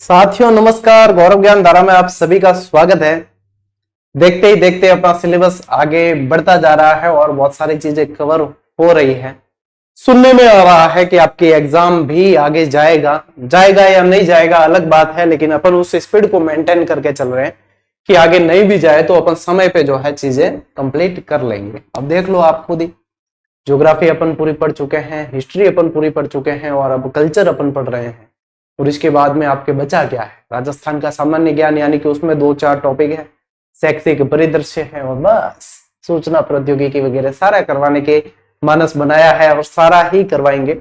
साथियों नमस्कार, गौरव ज्ञान धारा में आप सभी का स्वागत है। देखते ही देखते अपना सिलेबस आगे बढ़ता जा रहा है और बहुत सारी चीजें कवर हो रही है। सुनने में आ रहा है कि आपकी एग्जाम भी आगे जाएगा या नहीं जाएगा अलग बात है, लेकिन अपन उस स्पीड को मेंटेन करके चल रहे हैं कि आगे नहीं भी जाए तो अपन समय पे जो है चीजें कंप्लीट कर लेंगे। अब देख लो आप खुद ही, ज्योग्राफी अपन पूरी पढ़ चुके हैं, हिस्ट्री अपन पूरी पढ़ चुके हैं और अब कल्चर अपन पढ़ रहे हैं। और इसके बाद में आपके बचा क्या है? राजस्थान का सामान्य ज्ञान, यानी कि उसमें 2-4 टॉपिक है, शैक्षिक परिदृश्य है और बस सूचना प्रौद्योगिकी वगैरह सारा करवाने के मानस बनाया है और सारा ही करवाएंगे।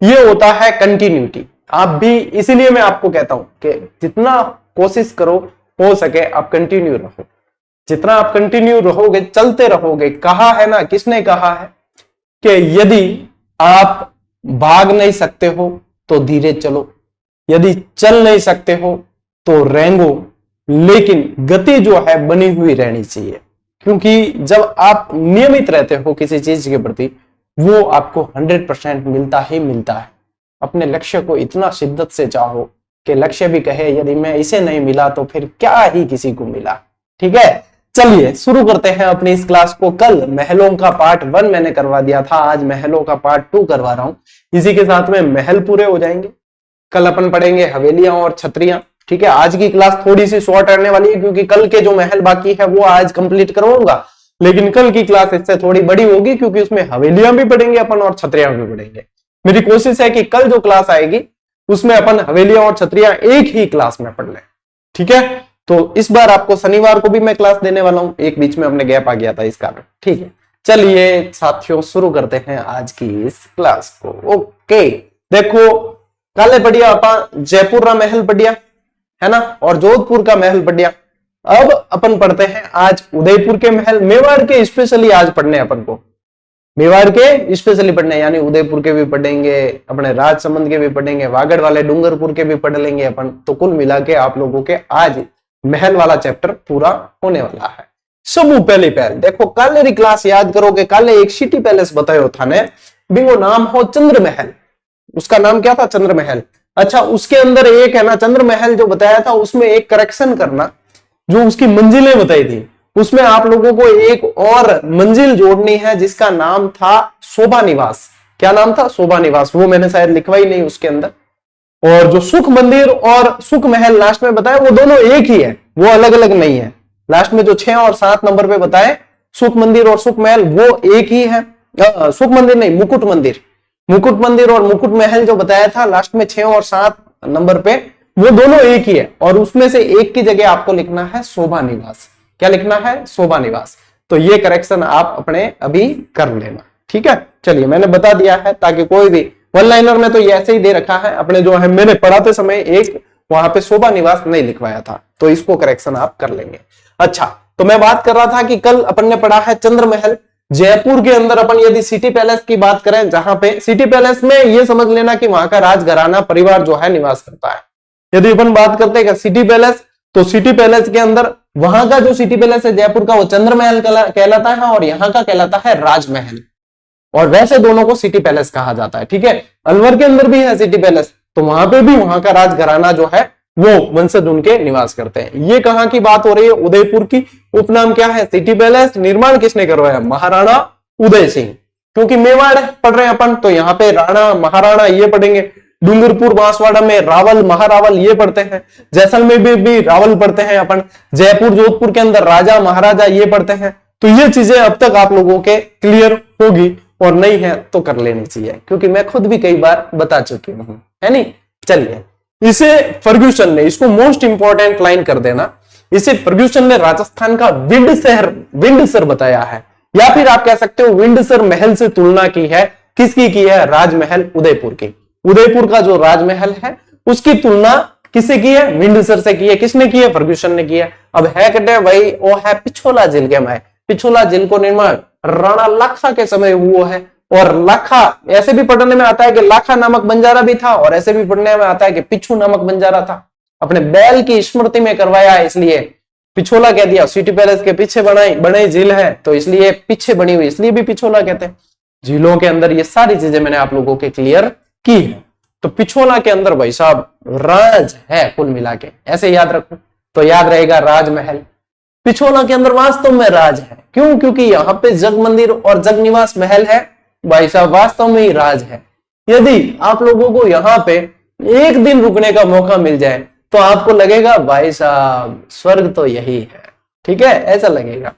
ये होता है कंटिन्यूटी। आप भी, इसीलिए मैं आपको कहता हूं कि जितना कोशिश करो हो सके आप कंटिन्यू रहो। जितना आप कंटिन्यू रहोगे, चलते रहोगे। कहा है ना, किसने कहा है कि यदि आप भाग नहीं सकते हो तो धीरे चलो, यदि चल नहीं सकते हो तो रेंगो, लेकिन गति जो है बनी हुई रहनी चाहिए। क्योंकि जब आप नियमित रहते हो किसी चीज के प्रति, वो आपको 100% मिलता ही मिलता है। अपने लक्ष्य को इतना शिद्दत से चाहो कि लक्ष्य भी कहे यदि मैं इसे नहीं मिला तो फिर क्या ही किसी को मिला। ठीक है, चलिए शुरू करते हैं अपनी इस क्लास को। कल महलों का पार्ट 1 मैंने करवा दिया था, आज महलों का पार्ट 2 करवा रहा हूं। इसी के साथ में महल पूरे हो जाएंगे। कल अपन पढ़ेंगे हवेलियां और छतरियां। ठीक है, आज की क्लास थोड़ी सी शॉर्ट रहने वाली है क्योंकि कल के जो महल बाकी है वो आज कंप्लीट करवाऊंगा, लेकिन कल की क्लास इससे थोड़ी बड़ी होगी क्योंकि उसमें हवेलियां भी पढ़ेंगे अपन और छतरियां भी पढ़ेंगे। मेरी कोशिश है कि कल जो क्लास आएगी उसमें अपन हवेलियां और छतरियां एक ही क्लास में पढ़ लें। ठीक है, तो इस बार आपको शनिवार को भी मैं क्लास देने वाला हूं, एक बीच में अपने गैप आ गया था इस कारण। ठीक है, चलिए साथियों शुरू करते हैं आज की इस क्लास को। ओके, देखो काले पढ़िया अपन जयपुर का महल पढ़िया है ना, और जोधपुर का महल पढ़िया। अब अपन पढ़ते हैं आज उदयपुर के महल। मेवाड़ के स्पेशली आज पढ़ने अपन को, मेवाड़ के स्पेशली पढ़ने, यानी उदयपुर के भी पढ़ेंगे, अपने राजसमंद के भी पढ़ेंगे, वागड़ वाले डूंगरपुर के भी पढ़ लेंगे अपन। तो कुल मिला के आप लोगों के आज महल वाला चैप्टर पूरा होने वाला है। सबू पहली पहल देखो, काले री क्लास याद करोगे, काले एक सिटी पैलेस बतायो था ने, बिंगो नाम हो चंद्र महल। उसका नाम क्या था? चंद्र महल। अच्छा, उसके अंदर एक है ना चंद्र महल जो बताया था, उसमें एक करेक्शन करना, जो उसकी मंजिलें बताई थी उसमें आप लोगों को एक और मंजिल जोड़नी है जिसका नाम था शोभा निवास। क्या नाम था? शोभा निवास। वो मैंने शायद लिखवाई नहीं उसके अंदर। और जो सुख मंदिर और सुख महल लास्ट में बताया वो दोनों एक ही है, वो अलग अलग नहीं है। लास्ट में जो 6 और 7 नंबर पे बताए सुख मंदिर और सुख महल वो एक ही है। सुख मंदिर नहीं, मुकुट मंदिर। मुकुट मंदिर और मुकुट महल जो बताया था लास्ट में 6 और 7 नंबर पे, वो दोनों एक ही है। और उसमें से एक की जगह आपको लिखना है शोभा निवास। क्या लिखना है? शोभा निवास। तो ये करेक्शन आप अपने अभी कर लेना। ठीक है, चलिए मैंने बता दिया है ताकि कोई भी वन लाइनर में तो ये ऐसे ही दे रखा है, अपने जो है मैंने पढ़ाते समय एक वहां पे शोभा निवास नहीं लिखवाया था, तो इसको करेक्शन आप कर लेंगे। अच्छा, तो मैं बात कर रहा था कि कल अपन ने पढ़ा है चंद्र महल। जयपुर के अंदर अपन यदि सिटी पैलेस की बात करें, जहां पे सिटी पैलेस में ये समझ लेना कि वहां का राजघराना परिवार जो है निवास करता है। यदि अपन बात करते हैं सिटी पैलेस, तो सिटी पैलेस के अंदर वहां का जो सिटी पैलेस है जयपुर का, वो चंद्र महल कहलाता है और यहाँ का कहलाता है राजमहल। और वैसे दोनों को सिटी पैलेस कहा जाता है। ठीक है, अलवर के अंदर भी है सिटी पैलेस, तो वहां पे भी वहां का राजघराना जो है वो वंशज उनके निवास करते हैं। ये कहां की बात हो रही है? उदयपुर की। उपनाम क्या है? City palace. निर्माण किसने करवाया? महाराणा उदय सिंह। क्योंकि मेवाड़ पढ़ रहे हैं अपन, तो यहाँ पे राणा महाराणा ये पढ़ेंगे। डूंगरपुर बांसवाड़ा में रावल महारावल ये पढ़ते हैं। जैसलमेर में भी रावल पढ़ते हैं अपन। जयपुर जोधपुर के अंदर राजा महाराजा ये पढ़ते हैं। तो ये चीजें अब तक आप लोगों के क्लियर होगी, और नहीं है तो कर लेनी चाहिए क्योंकि मैं खुद भी कई बार बता चुकी हूं, है नहीं। चलिए, इसे फर्ग्यूसन ने, इसको मोस्ट इंपॉर्टेंट लाइन कर देना, इसे फर्ग्यूसन ने राजस्थान का विंडसर बताया है, या फिर आप कह सकते हो विंडसर महल से तुलना की है। किसकी की है? राजमहल उदयपुर की। उदयपुर का जो राजमहल है उसकी तुलना किससे की है? विंडसर से की है। किसने की है? फर्ग्यूसन ने की है। अब है कटे वही, वो है पिछोला झील के में। पिछोला झील को निर्माण राणा लाखा के समय हुआ है। और लाखा ऐसे भी पढ़ने में आता है कि लाखा नामक बंजारा भी था, और ऐसे भी पढ़ने में आता है कि पिछू नामक बंजारा था। अपने बैल की स्मृति में करवाया है, इसलिए पिछोला कह दिया। सिटी पैलेस के पीछे बने झील है, तो इसलिए पीछे बनी हुई, इसलिए भी पिछोला कहते हैं। झीलों के अंदर ये सारी चीजें मैंने आप लोगों के क्लियर की है। तो पिछोला के अंदर भाई साहब राज है कुल मिला के, ऐसे याद रखो तो याद रहेगा राजमहल। पिछोला के अंदर वास्तव में राज है, क्यों? क्योंकि यहाँ पे जग मंदिर और जग निवास महल है भाई साहब, वास्तव में ही राज है। यदि आप लोगों को यहाँ पे एक दिन रुकने का मौका मिल जाए तो आपको लगेगा भाई साहब स्वर्ग तो यही है, ठीक है, ऐसा लगेगा,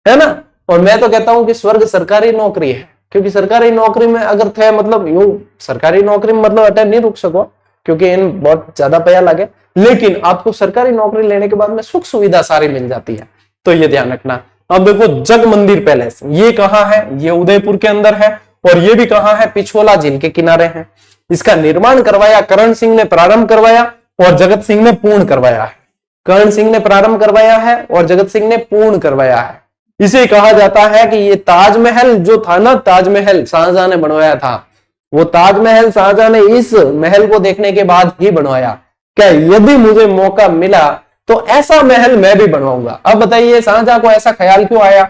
है ना। और मैं तो कहता हूं कि स्वर्ग सरकारी नौकरी है, क्योंकि सरकारी नौकरी में अगर थे मतलब यूं सरकारी नौकरी में मतलब अटैच नहीं रुक सको, क्योंकि इन बहुत ज्यादा पैसा लगे, लेकिन आपको सरकारी नौकरी लेने के बाद में सुख सुविधा सारी मिल जाती है, तो ये ध्यान रखना। अब देखो जग मंदिर पैलेस ये कहाँ है? ये उदयपुर के अंदर है, और ये भी कहाँ है? पिछोला झील के किनारे है। इसका निर्माण करवाया करण सिंह ने प्रारंभ करवाया और जगत सिंह ने पूर्ण करवाया है। करण सिंह ने प्रारंभ करवाया है और जगत सिंह ने पूर्ण करवाया है। इसे कहा जाता है कि ये ताजमहल जो था ना, ताजमहल शाहजहां ने बनवाया था, वो ताजमहल शाहजहां ने इस महल को देखने के बाद ही बनवाया। क्या यदि मुझे मौका मिला तो ऐसा महल मैं भी बनवाऊंगा। अब बताइए शाहजहां को ऐसा ख्याल क्यों आया?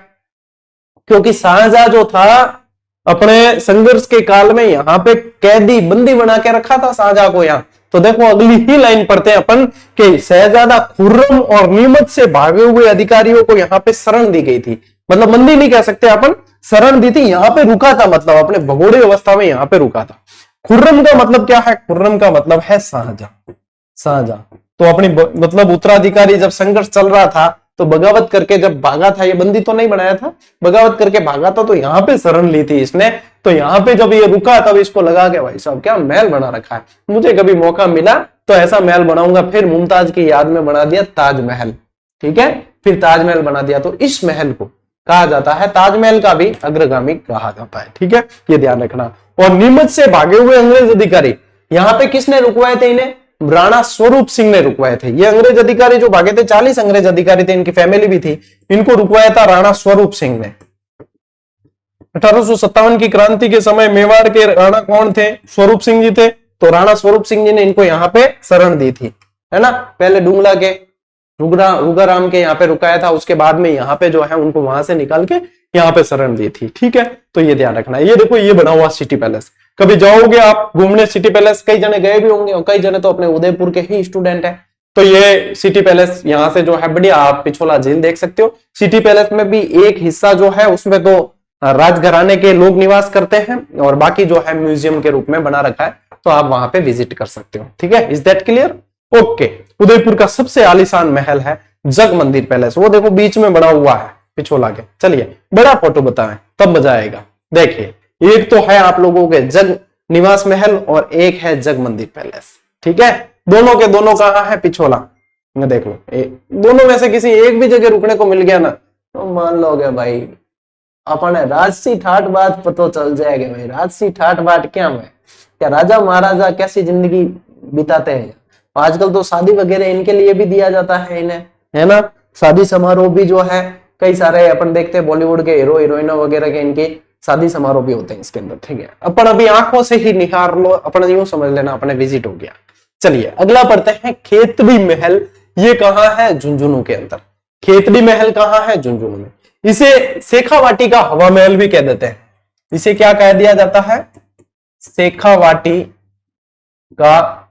क्योंकि शाहजहां जो था अपने संघर्ष के काल में यहाँ पे कैदी बंदी बना के रखा था शाहजहां को यहाँ। तो देखो अगली ही लाइन पढ़ते हैं अपन कि शहजादा खुर्रम और नीमच से भागे हुए अधिकारियों को यहाँ पे शरण दी गई थी, मतलब बंदी नहीं कह सकते अपन, शरण दी थी, यहाँ पे रुका था, मतलब अपने भगोड़े अवस्था में यहाँ पे रुका था। खुर्रम का मतलब क्या है? खुर्रम का मतलब है शाहजहां। शाहजहां तो अपनी मतलब उत्तराधिकारी जब संघर्ष चल रहा था तो बगावत करके जब भागा था, ये बंदी तो नहीं बनाया था, बगावत करके भागा था, तो यहाँ पे शरण ली थी इसने। तो यहाँ पे जब ये रुका तब इसको लगा कि भाई साहब क्या महल बना रखा है, मुझे कभी मौका मिला तो ऐसा महल बनाऊंगा। फिर मुमताज की याद में बना दिया ताजमहल, ठीक है, फिर ताजमहल बना दिया। तो इस महल को कहा जाता है, ताजमहल का भी अग्रगामी कहा जाता है, ठीक है, ये ध्यान रखना। और नीमच से भागे हुए अंग्रेज अधिकारी यहाँ पे किसने रुकवाए थे? इन्हें राणा स्वरूप सिंह ने रुकवाए थे। ये अंग्रेज अधिकारी जो भागे थे 40 अंग्रेज अधिकारी थे, इनकी फैमिली भी थी, इनको रुकवाया था राणा स्वरूप सिंह ने। 1857 की क्रांति के समय मेवाड़ के राणा कौन थे? स्वरूप सिंह जी थे। तो राणा स्वरूप सिंह जी ने इनको यहाँ पे शरण दी थी, है ना। पहले डुंगला के रुगाराम के यहाँ पे रुकाया था, उसके बाद में यहाँ पे जो है उनको वहां से निकाल के यहाँ पे शरण दी थी, ठीक है। तो ये ध्यान रखना। ये देखो ये बना हुआ सिटी पैलेस, कभी जाओगे आप घूमने सिटी पैलेस, कई जने गए भी होंगे और कई जने तो अपने उदयपुर के ही स्टूडेंट हैं। तो ये सिटी पैलेस यहाँ से जो है बढ़िया आप पिछोला झील देख सकते हो। सिटी पैलेस में भी एक हिस्सा जो है उसमें तो राजघराने के लोग निवास करते हैं और बाकी जो है म्यूजियम के रूप में बना रखा है, तो आप वहां पे विजिट कर सकते हो, ठीक है। Is that clear? Okay. Udaipur का सबसे आलीशान महल है जग मंदिर पैलेस, वो देखो बीच में बना हुआ है पिछोला के। चलिए बड़ा फोटो बताएं तब मजा आएगा। देखिए एक तो है आप लोगों के जग निवास महल और एक है जग मंदिर पैलेस, ठीक है। दोनों के दोनों कहाँ है? पिछोला में देख लो। दोनों में से किसी एक भी जगह रुकने को मिल गया ना तो मान लोगे भाई अपन राजसी ठाट बात पता चल जाएगा भाई। राजसी ठाट बाट क्या है? क्या राजा महाराजा कैसी जिंदगी बिताते हैं? आजकल तो शादी वगैरह इनके लिए भी दिया जाता है इन्हें, है ना। शादी समारोह भी जो है कई सारे अपन देखते हैं बॉलीवुड के हीरो हीरोइनों वगैरह के इनके शादी समारोह भी होते हैं इसके अंदर, ठीक है। अपन अभी आंखों से ही निहार लो, अपन यूं समझ लेना अपने विजिट हो गया। चलिए अगला पढ़ते हैं खेतड़ी महल। ये कहाँ है? झुंझुनू के अंदर। खेतड़ी महल कहाँ है? झुंझुनू में। इसे शेखावाटी का हवा महल भी कह देते हैं। इसे क्या कह दिया जाता है? शेखावाटी का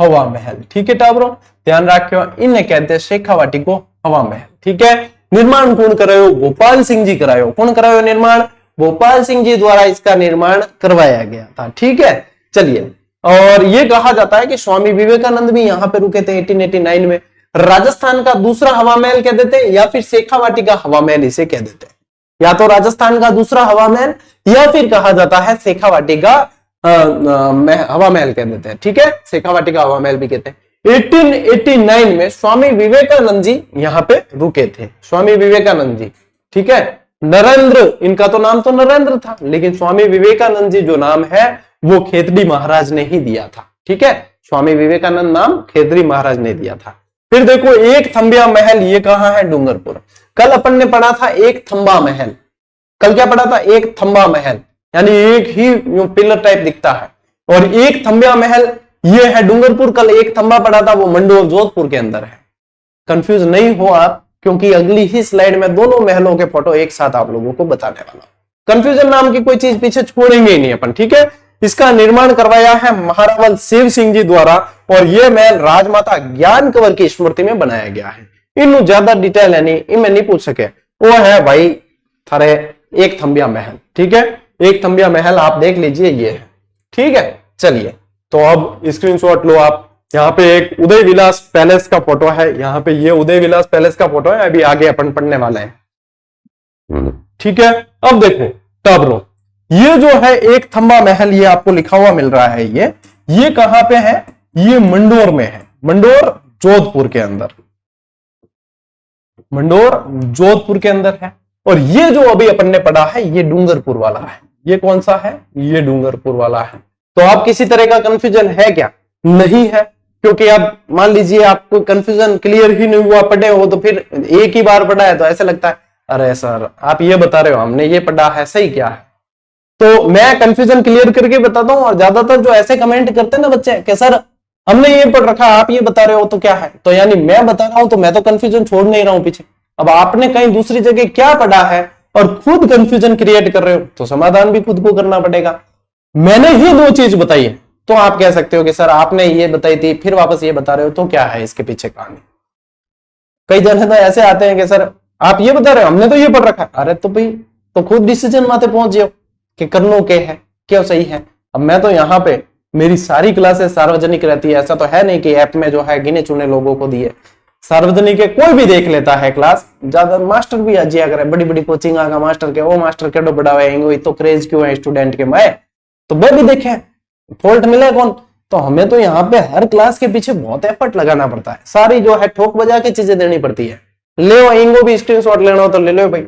हवा महल, ठीक है टाबरो, ध्यान रखियो। इन्हें कहते हैं शेखावाटी को हवा महल, ठीक है। निर्माण कौन करायो? गोपाल सिंह जी करायो। कौन करायो निर्माण? गोपाल सिंह जी द्वारा इसका निर्माण करवाया गया था, ठीक है। चलिए और ये कहा जाता है कि स्वामी विवेकानंद भी यहाँ पे रुके थे 1889 में। राजस्थान का दूसरा हवा महल कह देते हैं या फिर शेखावाटी का हवा महल इसे कह देते हैं। या तो राजस्थान का दूसरा हवा महल या फिर कहा जाता है शेखावाटी का हवा महल कह देते हैं, ठीक है। शेखावाटी का हवा महल भी कहते हैं। 1889 में स्वामी विवेकानंद जी यहाँ पे रुके थे। स्वामी विवेकानंद जी, ठीक है। नरेंद्र, इनका तो नाम तो नरेंद्र था, लेकिन स्वामी विवेकानंद जी जो नाम है वो खेतड़ी महाराज ने ही दिया था, ठीक है। स्वामी विवेकानंद नाम खेतड़ी महाराज ने दिया था। फिर देखो एक थंबिया महल, ये कहाँ है? डूंगरपुर। कल अपन ने पढ़ा था एक थंबा महल। कल क्या पढ़ा था? एक थंबा महल, यानी एक ही पिलर टाइप दिखता है। और एक थंबिया महल ये है डूंगरपुर। कल एक थंबा पढ़ा था वो मंडोर जोधपुर के अंदर है। कंफ्यूज नहीं हो आप, क्योंकि अगली ही स्लाइड में दोनों महलों के फोटो एक साथ आप लोगों को बताने वाला। कंफ्यूजन नाम की कोई चीज पीछे छोड़ेंगे ही नहीं अपन, ठीक है। इसका निर्माण करवाया है महारावल शिव सिंह जी द्वारा और यह महल राजमाता ज्ञान कंवर की स्मृति में बनाया गया है। इनू ज्यादा डिटेल है नहीं, इनमें नहीं पूछ सके। वो है भाई थारे एक थंबिया महल। ठीक है, एक थंबिया महल आप देख लीजिए, ये है। ठीक है, चलिए तो अब स्क्रीनशॉट लो आप। यहाँ पे एक उदय विलास पैलेस का फोटो है, यहाँ पे ये उदय विलास पैलेस का फोटो है, अभी आगे अपन पढ़ने वाले हैं। ठीक है, अब देखो टाबरो, ये जो है एक थंबा महल, ये आपको लिखा हुआ मिल रहा है। ये कहां पे है? ये मंडोर में है, मंडोर जोधपुर के अंदर, मंडोर जोधपुर के अंदर है। और ये जो अभी अपन ने पढ़ा है ये डूंगरपुर वाला है। ये कौन सा है? ये डूंगरपुर वाला है। तो आप किसी तरह का कंफ्यूजन है क्या? नहीं है, क्योंकि आप मान लीजिए आपको कंफ्यूजन क्लियर ही नहीं हुआ, पढ़े हो तो फिर एक ही बार पढ़ा है तो ऐसा लगता है अरे सर आप ये बता रहे हो हमने ये पढ़ा है, सही क्या है? तो मैं कंफ्यूजन क्लियर करके बताता हूं। और ज्यादातर जो ऐसे कमेंट करते हैं ना बच्चे कि सर हमने ये पढ़ रखा, आप ये बता रहे हो तो क्या है? तो यानी मैं बता रहा हूं तो मैं तो कंफ्यूजन छोड़ नहीं रहा हूं पीछे। अब आपने कहीं दूसरी जगह क्या पढ़ा है और खुद कंफ्यूजन क्रिएट कर रहे हो तो समाधान भी खुद को करना पड़ेगा। मैंने ही दो चीज बताई है तो आप कह सकते हो कि सर आपने ये बताई थी फिर वापस ये बता रहे हो, तो क्या है इसके पीछे कहानी? कई जने तो ऐसे आते हैं कि सर आप ये बता रहे हो हमने तो ये पढ़ रखा। अरे तो भाई तो खुद डिसीजन माते पहुंच जाओ कि करनो क्या है, क्या सही है। अब मैं तो यहाँ पे मेरी सारी क्लासेस सार्वजनिक रहती है, ऐसा तो है नहीं कि ऐप में जो है गिने चुने लोगों को दिए। सार्वजनिक है, कोई भी देख लेता है क्लास। ज्यादा मास्टर भी आज करे, बड़ी बड़ी कोचिंग आगा मास्टर के, वो मास्टर केडो बड़ा है तो क्रेज क्यों है स्टूडेंट के मैं, तो वे भी देखे फॉल्ट मिले कौन? तो हमें तो यहाँ पे हर क्लास के पीछे बहुत एफर्ट लगाना पड़ता है, सारी जो है ठोक बजा के चीजें देनी पड़ती है। ले इंगो भी स्क्रीनशॉट लेना हो तो ले लो भाई।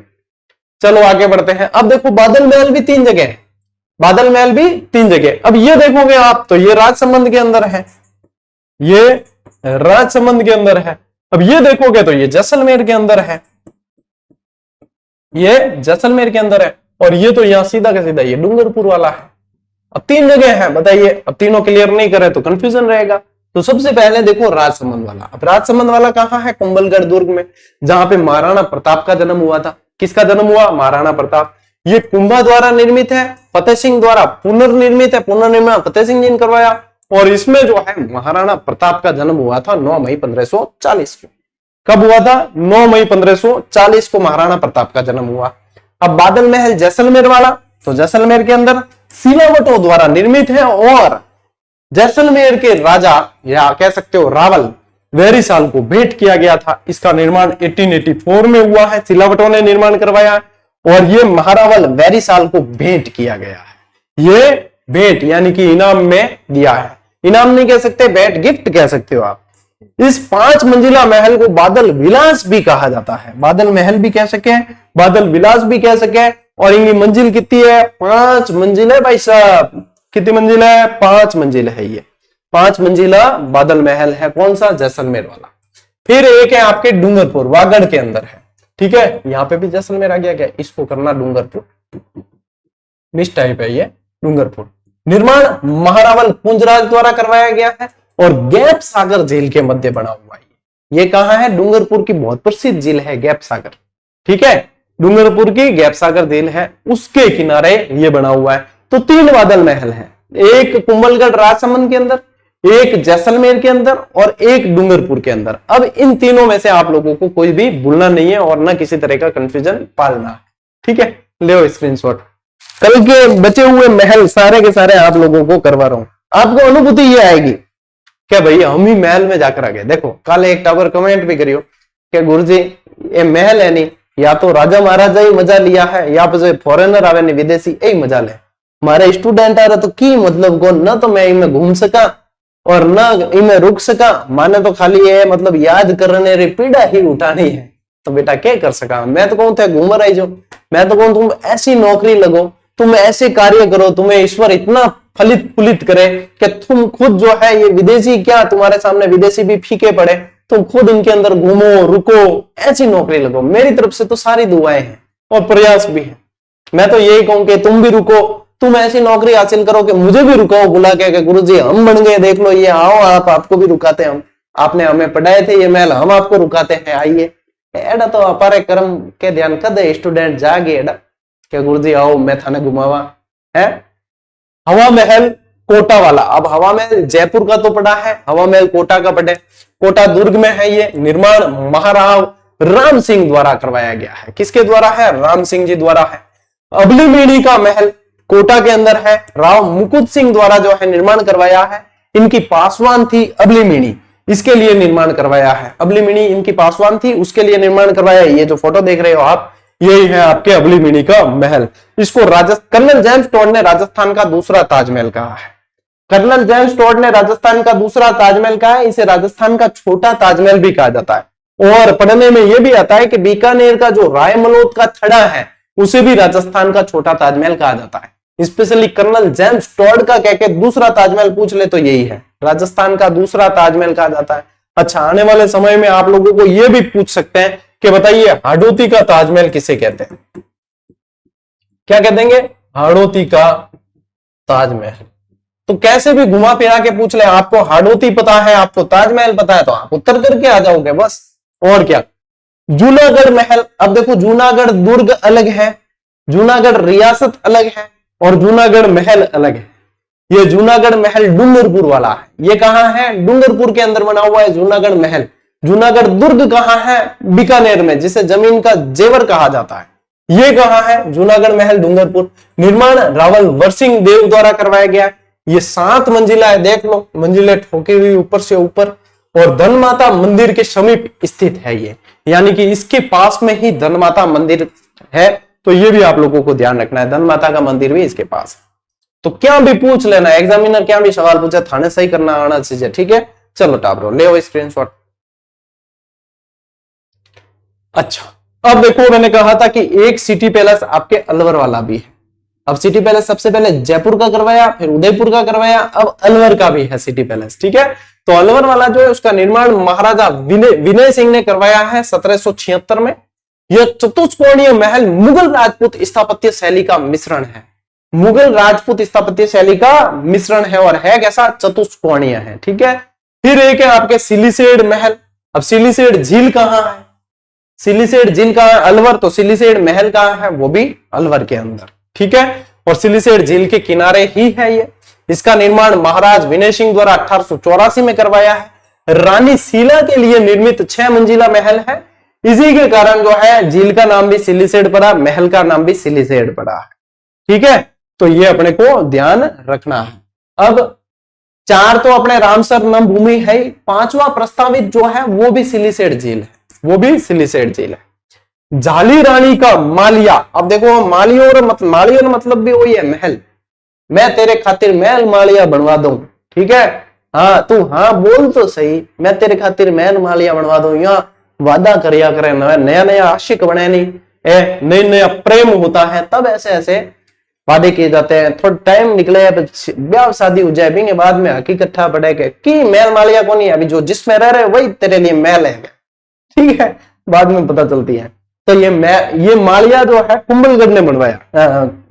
चलो आगे बढ़ते हैं। अब देखो बादल महल भी 3 जगह है, बादल महल भी 3 जगह। अब ये देखोगे आप तो ये राजसमंद के अंदर है, ये राजसमंद के अंदर है। अब ये देखोगे तो ये जैसलमेर के अंदर है, ये जैसलमेर के अंदर है। और ये तो यहां सीधा का सीधा ये डूंगरपुर वाला है। अब 3 जगह है, बताइए। अब तीनों क्लियर नहीं करे तो कंफ्यूजन रहेगा। तो सबसे पहले देखो राजसमंद वाला। अब राजसमंद वाला कहां है? कुंभलगढ़ दुर्ग में, जहां पे महाराणा प्रताप का जन्म हुआ था। किसका जन्म हुआ? महाराणा प्रताप। ये कुंभा द्वारा निर्मित है, फतेह सिंह द्वारा पुनर्निर्मित है, पुनर्निर्माण फतेह सिंह जी ने करवाया। और इसमें जो है महाराणा प्रताप का जन्म हुआ था 9 मई 1540 को। कब हुआ था? 9 मई 1540 को महाराणा प्रताप का जन्म हुआ। अब बादल महल जैसलमेर वाला, तो जैसलमेर के अंदर सिलावटों द्वारा निर्मित है और जैसलमेर के राजा या कह सकते हो रावल वेरिसाल को भेंट किया गया था। इसका निर्माण 1884 में हुआ है, सिलावटों ने निर्माण करवाया और ये महारावल वेरिसाल को भेंट किया गया है। ये भेंट यानी कि इनाम में दिया है, इनाम नहीं कह सकते, भेंट गिफ्ट कह सकते हो आप। इस 5 मंजिला महल को बादल विलास भी कहा जाता है, बादल महल भी कह सके, बादल विलास भी कह सके। और इनकी मंजिल कितनी है? 5 मंजिल है भाई साहब। कितनी मंजिल है? 5 मंजिल है। ये 5 मंजिला बादल महल है। कौन सा? जैसलमेर वाला। फिर एक है आपके डूंगरपुर, वागड़ के अंदर है। ठीक है, यहां पे भी जैसलमेर आ गया क्या? इसको करना डूंगरपुर, मिस टाइप है ये डूंगरपुर। निर्माण महारावल कुंजराज द्वारा करवाया गया है और गैप सागर झील के मध्य बना हुआ है। ये कहां है? डूंगरपुर की बहुत प्रसिद्ध झील है गैप सागर। ठीक है, डूंगरपुर की गैप सागर झील है, उसके किनारे ये बना हुआ है। तो 3 बादल महल है, एक कुंभलगढ़ राजसमंद के अंदर, एक जैसलमेर के अंदर और एक डूंगरपुर के अंदर। अब इन तीनों में से आप लोगों को कोई भी भूलना नहीं है और ना किसी तरह का कंफ्यूजन पालना है। ठीक है, ले स्क्रीनशॉट। कल के बचे हुए महल सारे के सारे आप लोगों को करवा रहा हूं। आपको अनुभूति ये आएगी क्या भाई हम ही महल में जाकर आ गए। देखो कल एक टावर कमेंट भी करियो कि गुरुजी ये महल है नहीं, या तो राजा महाराजा ही मजा लिया है या फिर फॉरेनर आवे नहीं विदेशी यही मजा ले। हमारे स्टूडेंट आ रहे तो की मतलब को न तो मैं इनमें घूम सका और न इनमें रुक सका, माने तो खाली ये मतलब याद करने री पीड़ा ही उठानी है। तो बेटा क्या कर सका? मैं तो कहूँ थे घूमर आई जो, मैं तो कहूँ तुम ऐसी नौकरी लगो, तुम ऐसे कार्य करो, तुम्हें ईश्वर इतना फलित फुलित करे कि तुम खुद जो है ये विदेशी क्या तुम्हारे सामने विदेशी भी फीके पड़े, तुम खुद इनके अंदर घूमो रुको, ऐसी नौकरी लगो। मेरी तरफ से तो सारी दुआएं हैं और प्रयास भी है। मैं तो यही कहूं कि तुम भी रुको, तुम ऐसी नौकरी हासिल करो कि मुझे भी रुकाओ बुला के गुरुजी हम बन गए, देख लो ये आओ आप, आपको भी रुकाते हम, आपने हमें पढ़ाए थे ये महल, हम आपको रुकाते हैं, आइए। एडा तो अपारे कर्म के ध्यान कदे स्टूडेंट जागे एडा कि गुरुजी आओ मैं थाने घुमावा है। हवा महल कोटा वाला। अब हवा महल जयपुर का तो पड़ा है, हवा महल कोटा का पड़े, कोटा दुर्ग में है। ये निर्माण महाराव राम सिंह द्वारा करवाया गया है। किसके द्वारा है? राम सिंह जी द्वारा है। अबलीमीणी का महल कोटा के अंदर है, राव मुकुट सिंह द्वारा जो है निर्माण करवाया है। इनकी पासवान थी अबलीमीणी, इसके लिए निर्माण करवाया है। अबलीमीणी इनकी पासवान थी, उसके लिए निर्माण करवाया। ये जो फोटो देख रहे हो आप, यही है आपके अबलीमीणी का महल। इसको कर्नल जेम्स टोड ने राजस्थान का दूसरा ताजमहल कहा है। कर्नल जेम्स टोड ने राजस्थान का दूसरा ताजमहल कहा है। इसे राजस्थान का छोटा ताजमहल भी कहा जाता है। और पढ़ने में यह भी आता है कि बीकानेर का जो रायमलोद का थड़ा है, उसे भी राजस्थान का छोटा ताजमहल कहा जाता है। स्पेशली कर्नल जेम्स टोड का कह के दूसरा ताजमहल पूछ ले तो यही है, राजस्थान का दूसरा ताजमहल कहा जाता है। अच्छा, आने वाले समय में आप लोगों को यह भी पूछ सकते हैं कि बताइए हाड़ौती का ताजमहल किसे कहते हैं? क्या कह देंगे? हाड़ौती का ताजमहल। तो कैसे भी घुमा फिरा के पूछ ले, आपको हाड़ौती पता है, आपको ताजमहल पता है, तो आप उत्तर करके आ जाओगे बस, और क्या। जूनागढ़ महल। अब देखो, जूनागढ़ दुर्ग अलग है, जूनागढ़ रियासत अलग है, और जूनागढ़ महल अलग है। ये जूनागढ़ महल डूंगरपुर वाला है। ये कहां है? डूंगरपुर के अंदर बना हुआ है जूनागढ़ महल। जूनागढ़ दुर्ग कहां है? बीकानेर में, जिसे जमीन का जेवर कहा जाता है। ये कहां है? जूनागढ़ महल डूंगरपुर। निर्माण रावल वरसिंह देव द्वारा करवाया गया है। ये 7 मंजिला है, देख लो, मंजिलें ठोकी हुई ऊपर से ऊपर, और धनमाता मंदिर के समीप स्थित है ये, यानी कि इसके पास में ही धनमाता मंदिर है। तो ये भी आप लोगों को ध्यान रखना है, धनमाता का मंदिर भी इसके पास है। तो क्या भी पूछ लेना, एग्जामिनर क्या भी सवाल पूछे, थाने सही करना आना चाहिए, ठीक है। चलो टाबरो, ले आओ स्क्रीनशॉट। अच्छा, अब देखो, मैंने कहा था कि एक सिटी पैलेस आपके अलवर वाला भी है। अब सिटी पैलेस सबसे पहले जयपुर का करवाया, फिर उदयपुर का करवाया, अब अलवर का भी है सिटी पैलेस, ठीक है। तो अलवर वाला जो है उसका निर्माण महाराजा विनय सिंह ने करवाया है 1776 में। यह चतुष्कोणीय महल मुगल राजपूत स्थापत्य शैली का मिश्रण है। मुगल राजपूत स्थापत्य शैली का मिश्रण है, और है कैसा? चतुष्कोणीय है, ठीक है। फिर एक है आपके सिलीसेड महल। अब सिलीसेड झील कहां है? सिलीसेड झील कहां है? अलवर। तो सिलीसेड महल कहां है? वो भी अलवर के अंदर, ठीक है। और सिलीसेड झील के किनारे ही है ये। इसका निर्माण महाराज विनय सिंह द्वारा 1884 में करवाया है। रानी शीला के लिए निर्मित 6 मंजिला महल है। इसी के कारण जो है झील का नाम भी सिलीसेड पड़ा, महल का नाम भी सिलीसेड पड़ा है, ठीक है। तो ये अपने को ध्यान रखना है। अब 4 तो अपने रामसर नम भूमि है, 5वां प्रस्तावित जो है वो भी सिलीसेड झील है, वो भी सिलीसेड झील है। जाली रानी का मालिया। अब देखो, मालियों मतलब भी वही है, महल। मैं तेरे खातिर महल मालिया बनवा दूं, ठीक है। हाँ, तू हाँ बोल तो सही, मैं तेरे खातिर महल मालिया बनवा दूं। यहाँ वादा करिया करे, नया नया आशिक बने नहीं, नया नया प्रेम होता है तब ऐसे ऐसे वादे किए जाते हैं। थोड़ा टाइम निकले, ब्याह शादी हो जाए, भी बाद में हकीकत पड़े कि महल मालिया को नहीं, अभी जो जिसमें रह रहे वही तेरे लिए महल है, ठीक है। बाद में पता चलती है। तो ये मालिया जो है कुंभलगढ़ ने बनवाया।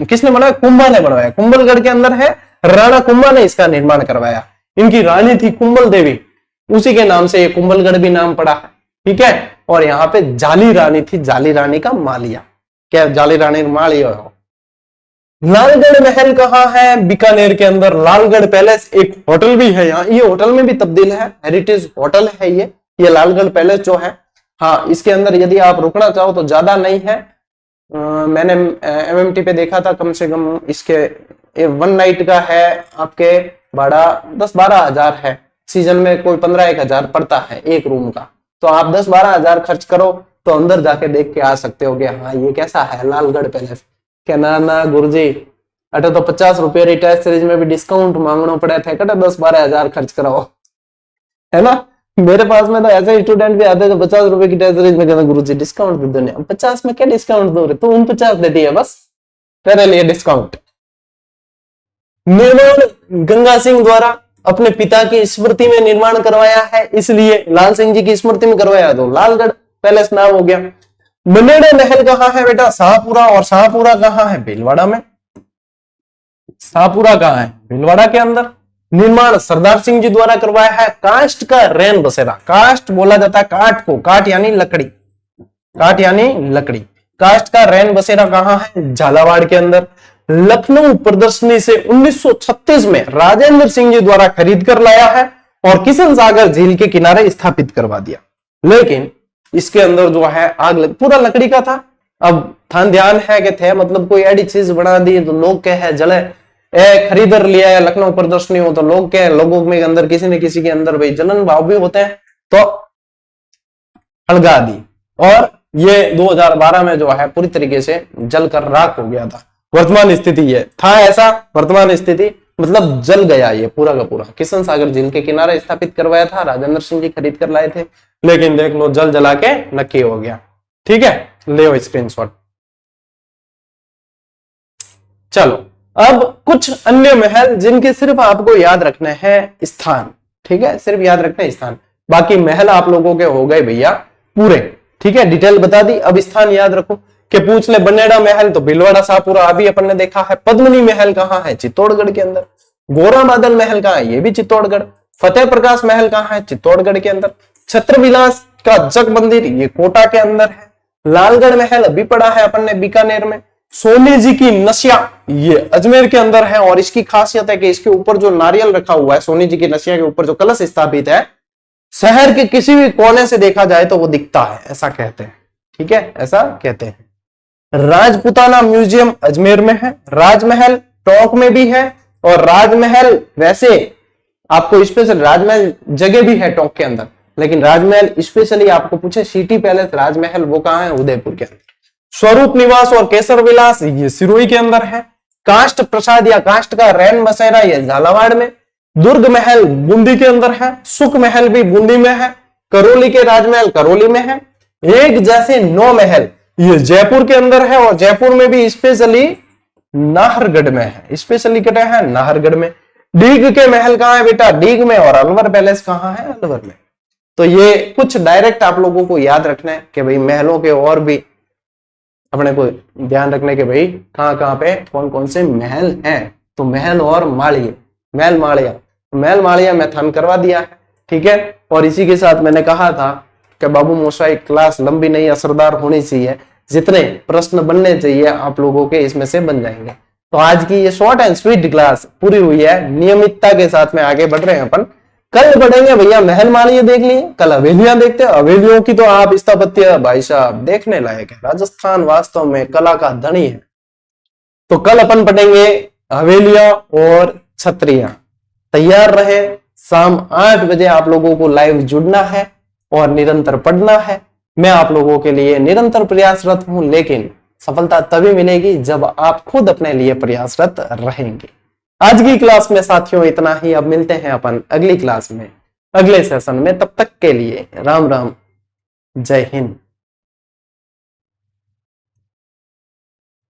किसने बनवाया? कुंभा ने बनवाया। कुंभलगढ़ के अंदर है, राणा कुंभा ने इसका निर्माण करवाया। इनकी रानी थी कुंभल देवी, उसी के नाम से ये कुंभलगढ़ भी नाम पड़ा है, ठीक है। और यहाँ पे जाली रानी थी, जाली रानी का मालिया। क्या जाली रानी का मालिया हो? लालगढ़ महल कहाँ है? बीकानेर के अंदर लालगढ़ पैलेस, एक होटल भी है यहाँ। ये होटल में भी तब्दील है, हेरिटेज होटल है ये लालगढ़ पैलेस जो है। हाँ, इसके अंदर यदि आप रुकना चाहो तो ज्यादा नहीं है। मैंने MMT पे देखा था, कम से कम इसके 1 नाइट का है आपके भाड़ा 10-12 हजार है। सीजन में कोई 15-1 हजार पड़ता है एक रूम का। तो आप 10-12 हजार खर्च करो तो अंदर जाके देख के आ सकते हो कि हाँ ये कैसा है लालगढ़ पैलेस। क्या ना गुरुजी, अटे तो 50 रुपये रिटायर सीरीज में भी डिस्काउंट मांगना पड़े थे, कटे 10-12 हजार खर्च कराओ, है ना। मेरे पास में तो ऐसे स्टूडेंट भी आते थे 50 रुपए की टेस्ट सीरीज में, कहते गुरुजी डिस्काउंट दे दो। 50 में क्या डिस्काउंट दो रहे, तो 49 दे दिया बस, तेरे लिए डिस्काउंट। निर्माण गंगा सिंह द्वारा अपने पिता की स्मृति में निर्माण करवाया है, इसलिए लाल सिंह जी की स्मृति में करवाया, तो लालगढ़ पैलेस नाम हो गया। मनेड़ा महल कहाँ है बेटा? शाहपुरा। और शाहपुरा कहाँ है? भीलवाड़ा में। शाहपुरा कहाँ है? भीलवाड़ा के अंदर। निर्माण सरदार सिंह जी द्वारा करवाया है। काष्ठ का रैन बसेरा। काष्ठ बोला जाता है काठ को, काठ यानी लकड़ी, काठ यानी लकड़ी। काष्ठ का रैन बसेरा कहाँ है? झालावाड़ के अंदर। लखनऊ प्रदर्शनी से 1936 में राजेंद्र सिंह जी द्वारा खरीद कर लाया है और किशन सागर झील के किनारे स्थापित करवा दिया। लेकिन इसके अंदर जो है आग लग, पूरा लकड़ी का था। अब ध्यान है कि थे मतलब कोई ऐसी चीज बना दी तो लोग क्या है जले, खरीदर लिया है लखनऊ प्रदर्शनी हो तो लोग क्या है, लोगों में अंदर किसी न किसी के अंदर भाई जलन भाव भी होते हैं तो अलगा दी और ये 2012 में जो है पूरी तरीके से जलकर राख हो गया था। वर्तमान स्थिति ये था ऐसा, वर्तमान स्थिति मतलब जल गया ये पूरा का पूरा। किशन सागर झील के किनारे स्थापित करवाया था, राजेंद्र सिंह जी खरीद कर लाए थे, लेकिन देख लो जल जला के नक्की हो गया। ठीक है, ले स्क्रीनशॉट। चलो अब कुछ अन्य महल जिनके सिर्फ आपको याद रखने हैं स्थान। ठीक है, सिर्फ याद रखना है स्थान, बाकी महल आप लोगों के हो गए भैया पूरे। ठीक है, डिटेल बता दी, अब स्थान याद रखो कि पूछ ले बनेड़ा महल तो भीलवाड़ा शाहपुरा अभी अपन ने देखा है। पद्मनी महल कहाँ है? चित्तौड़गढ़ के अंदर। गोरा बादल महल कहाँ है? ये भी चित्तौड़गढ़। फतेह प्रकाश महल कहाँ है? चित्तौड़गढ़ के अंदर। छत्रविलास का जग मंदिर ये कोटा के अंदर है। लालगढ़ महल अभी पड़ा है अपन ने बीकानेर में। सोने जी की नसिया ये अजमेर के अंदर है और इसकी खासियत है कि इसके ऊपर जो नारियल रखा हुआ है, सोने जी की नसिया के ऊपर जो कलश स्थापित है, शहर के किसी भी कोने से देखा जाए तो वो दिखता है, ऐसा कहते हैं। ठीक है, ऐसा कहते हैं। राजपुताना म्यूजियम अजमेर में है। राजमहल टोंक में भी है और राजमहल वैसे आपको स्पेशल राजमहल जगह भी है टोंक के अंदर, लेकिन राजमहल स्पेशली आपको पूछे सिटी पैलेस राजमहल वो कहाँ है? उदयपुर के अंदर। स्वरूप निवास और केसर विलास ये सिरोही के अंदर है। काष्ट प्रसाद या काष्ट का रैन बसेरा ये झालावाड़ में। दुर्ग महल बूंदी के अंदर है। सुख महल भी बूंदी में है। करौली के राजमहल करौली में है। एक जैसे 9 महल ये जयपुर के अंदर है और जयपुर में भी स्पेशली नाहरगढ़ में है। स्पेशली क्या है? नाहरगढ़ में। डीग के महल कहाँ है बेटा? डीग में। और अलवर पैलेस कहाँ है? अलवर में। तो ये कुछ डायरेक्ट आप लोगों को याद रखना है कि भाई महलों के और भी अपने को ध्यान रखने के भाई कहाँ कहाँ पे कौन कौन से महल हैं। तो महल और माड़िया, महल माड़िया मैं थन करवा दिया है। ठीक है, और इसी के साथ मैंने कहा था कि बाबू मोशाई क्लास लंबी नहीं असरदार होनी चाहिए, जितने प्रश्न बनने चाहिए आप लोगों के इसमें से बन जाएंगे। तो आज की ये शॉर्ट एंड स्वीट क्लास पूरी हुई है। नियमितता के साथ में आगे बढ़ रहे हैं अपन। कल बढ़ेंगे भैया महल माड़िया देख लिए, कल हवेलियां देखते हैं। हवेलियों की तो आप स्थापत्य भाई साहब देखने लायक है। राजस्थान वास्तव में कला का धनी है। तो कल अपन पढ़ेंगे हवेलियां और छतरियां। तैयार रहे, शाम 8 बजे आप लोगों को लाइव जुड़ना है और निरंतर पढ़ना है। मैं आप लोगों के लिए निरंतर प्रयासरत हूं, लेकिन सफलता तभी मिलेगी जब आप खुद अपने लिए प्रयासरत रहेंगे। आज की क्लास में साथियों इतना ही। अब मिलते हैं अपन अगली क्लास में, अगले सेशन में। तब तक के लिए राम राम, जय हिंद।